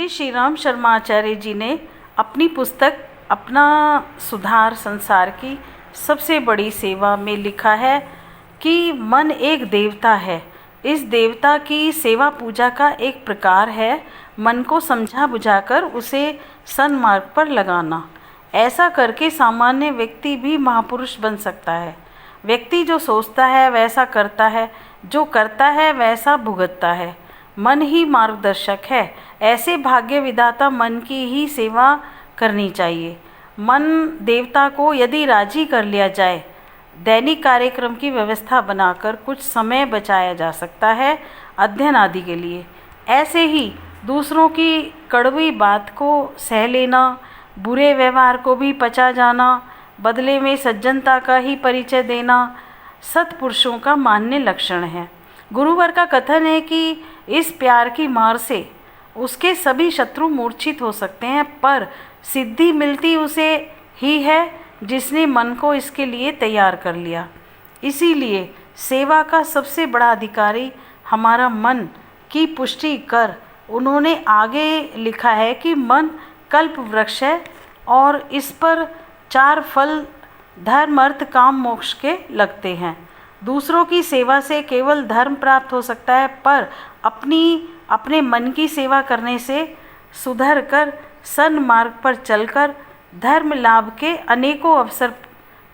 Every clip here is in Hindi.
पंडित श्री राम शर्मा आचार्य जी ने अपनी पुस्तक अपना सुधार संसार की सबसे बड़ी सेवा में लिखा है कि मन एक देवता है। इस देवता की सेवा पूजा का एक प्रकार है मन को समझा बुझाकर उसे सन्मार्ग पर लगाना। ऐसा करके सामान्य व्यक्ति भी महापुरुष बन सकता है। व्यक्ति जो सोचता है वैसा करता है, जो करता है वैसा भुगतता है। मन ही मार्गदर्शक है। ऐसे भाग्य विधाता मन की ही सेवा करनी चाहिए। मन देवता को यदि राजी कर लिया जाए, दैनिक कार्यक्रम की व्यवस्था बनाकर कुछ समय बचाया जा सकता है अध्ययन आदि के लिए। ऐसे ही दूसरों की कड़वी बात को सह लेना, बुरे व्यवहार को भी पचा जाना, बदले में सज्जनता का ही परिचय देना सत्पुरुषों का मान्य लक्षण है। गुरुवर का कथन है कि इस प्यार की मार से उसके सभी शत्रु मूर्छित हो सकते हैं, पर सिद्धि मिलती उसे ही है जिसने मन को इसके लिए तैयार कर लिया। इसीलिए सेवा का सबसे बड़ा अधिकारी हमारा मन की पुष्टि कर उन्होंने आगे लिखा है कि मन कल्प वृक्ष है और इस पर 4 फल धर्म अर्थ काम मोक्ष के लगते हैं। दूसरों की सेवा से केवल धर्म प्राप्त हो सकता है, पर अपने मन की सेवा करने से सुधर कर सन्मार्ग पर चलकर धर्म लाभ के अनेकों अवसर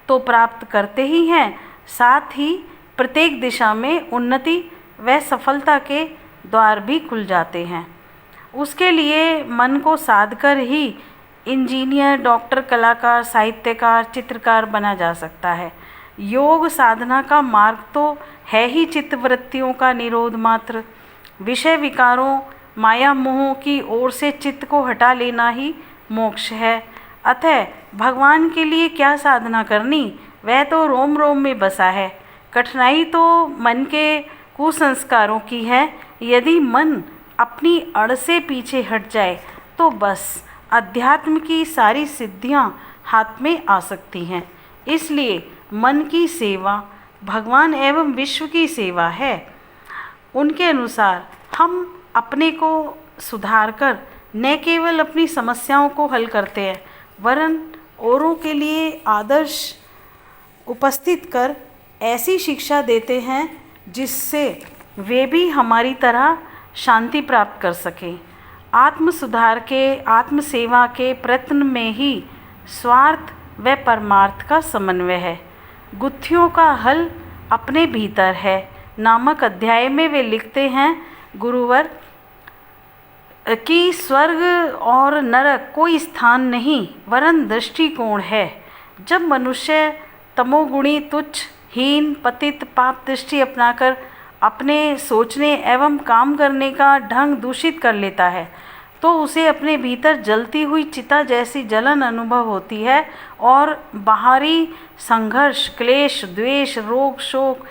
तो प्राप्त करते ही हैं, साथ ही प्रत्येक दिशा में उन्नति व सफलता के द्वार भी खुल जाते हैं। उसके लिए मन को साध कर ही इंजीनियर, डॉक्टर, कलाकार, साहित्यकार, चित्रकार बना जा सकता है। योग साधना का मार्ग तो है ही चित्तवृत्तियों का निरोध मात्र। विषय विकारों, माया मोह की ओर से चित्त को हटा लेना ही मोक्ष है। अतः भगवान के लिए क्या साधना करनी, वह तो रोम रोम में बसा है। कठिनाई तो मन के कुसंस्कारों की है। यदि मन अपनी अड़ से पीछे हट जाए तो बस अध्यात्म की सारी सिद्धियां हाथ में आ सकती हैं। इसलिए मन की सेवा भगवान एवं विश्व की सेवा है। उनके अनुसार हम अपने को सुधार कर न केवल अपनी समस्याओं को हल करते हैं, वरन औरों के लिए आदर्श उपस्थित कर ऐसी शिक्षा देते हैं जिससे वे भी हमारी तरह शांति प्राप्त कर सकें। आत्म सुधार के, आत्म सेवा के प्रयत्न में ही स्वार्थ व परमार्थ का समन्वय है। गुत्थियों का हल अपने भीतर है नामक अध्याय में वे लिखते हैं, गुरुवर, कि स्वर्ग और नरक कोई स्थान नहीं वरन दृष्टिकोण है। जब मनुष्य तमोगुणी, तुच्छ, हीन, पतित, पाप दृष्टि अपनाकर अपने सोचने एवं काम करने का ढंग दूषित कर लेता है तो उसे अपने भीतर जलती हुई चिता जैसी जलन अनुभव होती है और बाहरी संघर्ष, क्लेश, द्वेष, रोग, शोक,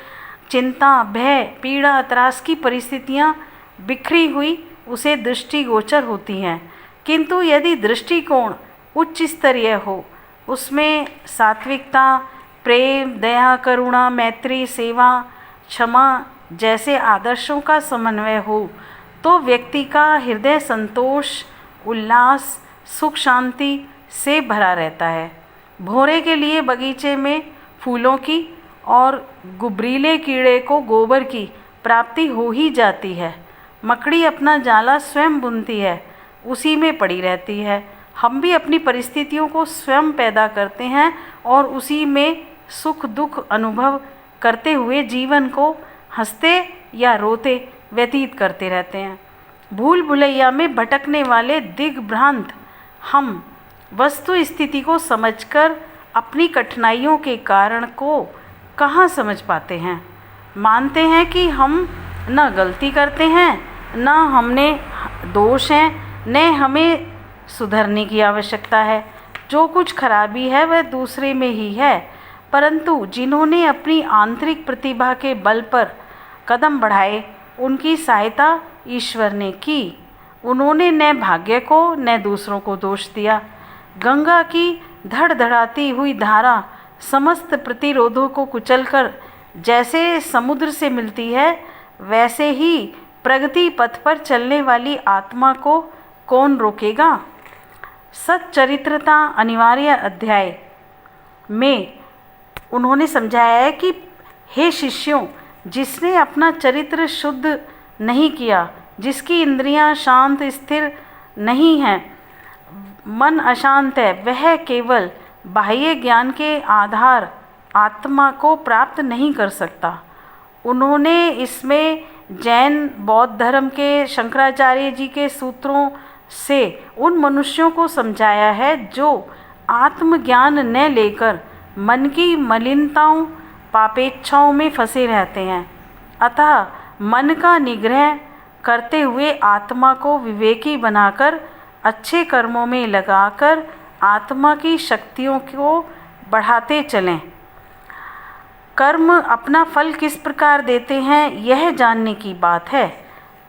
चिंता, भय, पीड़ा, त्रास की परिस्थितियाँ बिखरी हुई उसे दृष्टिगोचर होती हैं। किंतु यदि दृष्टिकोण उच्च स्तरीय हो, उसमें सात्विकता, प्रेम, दया, करुणा, मैत्री, सेवा, क्षमा जैसे आदर्शों का समन्वय हो, तो व्यक्ति का हृदय संतोष, उल्लास, सुख, शांति से भरा रहता है। भोरे के लिए बगीचे में फूलों की और गुबरीले कीड़े को गोबर की प्राप्ति हो ही जाती है। मकड़ी अपना जाला स्वयं बुनती है, उसी में पड़ी रहती है। हम भी अपनी परिस्थितियों को स्वयं पैदा करते हैं और उसी में सुख दुख अनुभव करते हुए जीवन को हंसते या रोते व्यतीत करते रहते हैं। भूल भुलैया में भटकने वाले दिग्भ्रांत हम वस्तु स्थिति को समझकर अपनी कठिनाइयों के कारण को कहाँ समझ पाते हैं। मानते हैं कि हम न गलती करते हैं, न हमने दोष हैं, न हमें सुधरने की आवश्यकता है। जो कुछ खराबी है वह दूसरे में ही है। परंतु जिन्होंने अपनी आंतरिक प्रतिभा के बल पर कदम बढ़ाए, उनकी सहायता ईश्वर ने की। उन्होंने न भाग्य को न दूसरों को दोष दिया। गंगा की धड़धड़ाती हुई धारा समस्त प्रतिरोधों को कुचलकर जैसे समुद्र से मिलती है, वैसे ही प्रगति पथ पर चलने वाली आत्मा को कौन रोकेगा। सच्चरित्रता अनिवार्य अध्याय में उन्होंने समझाया है कि हे शिष्यों, जिसने अपना चरित्र शुद्ध नहीं किया, जिसकी इंद्रियां शांत स्थिर नहीं हैं, मन अशांत है, वह केवल बाह्य ज्ञान के आधार आत्मा को प्राप्त नहीं कर सकता। उन्होंने इसमें जैन बौद्ध धर्म के शंकराचार्य जी के सूत्रों से उन मनुष्यों को समझाया है जो आत्मज्ञान न लेकर मन की मलिनताओं पापेच्छाओं में फंसे रहते हैं। अतः मन का निग्रह करते हुए आत्मा को विवेकी बनाकर अच्छे कर्मों में लगाकर आत्मा की शक्तियों को बढ़ाते चलें। कर्म अपना फल किस प्रकार देते हैं, यह जानने की बात है।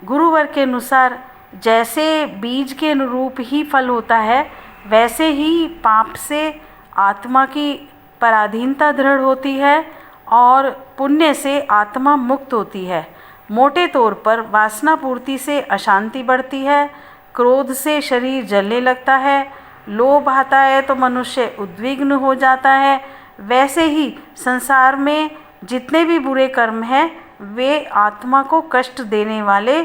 गुरुवर के अनुसार जैसे बीज के अनुरूप ही फल होता है, वैसे ही पाप से आत्मा की पराधीनता दृढ़ होती है और पुण्य से आत्मा मुक्त होती है। मोटे तौर पर वासना पूर्ति से अशांति बढ़ती है, क्रोध से शरीर जलने लगता है, लोभ आता है तो मनुष्य उद्विग्न हो जाता है। वैसे ही संसार में जितने भी बुरे कर्म हैं, वे आत्मा को कष्ट देने वाले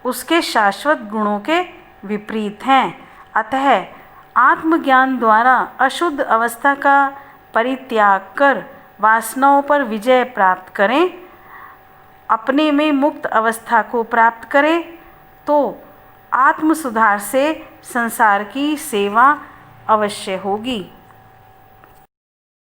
उसके शाश्वत गुणों के विपरीत हैं। अतः आत्मज्ञान द्वारा अशुद्ध अवस्था का परित्याग कर वासनाओं पर विजय प्राप्त करें, अपने में मुक्त अवस्था को प्राप्त करें, तो आत्म सुधार से संसार की सेवा अवश्य होगी।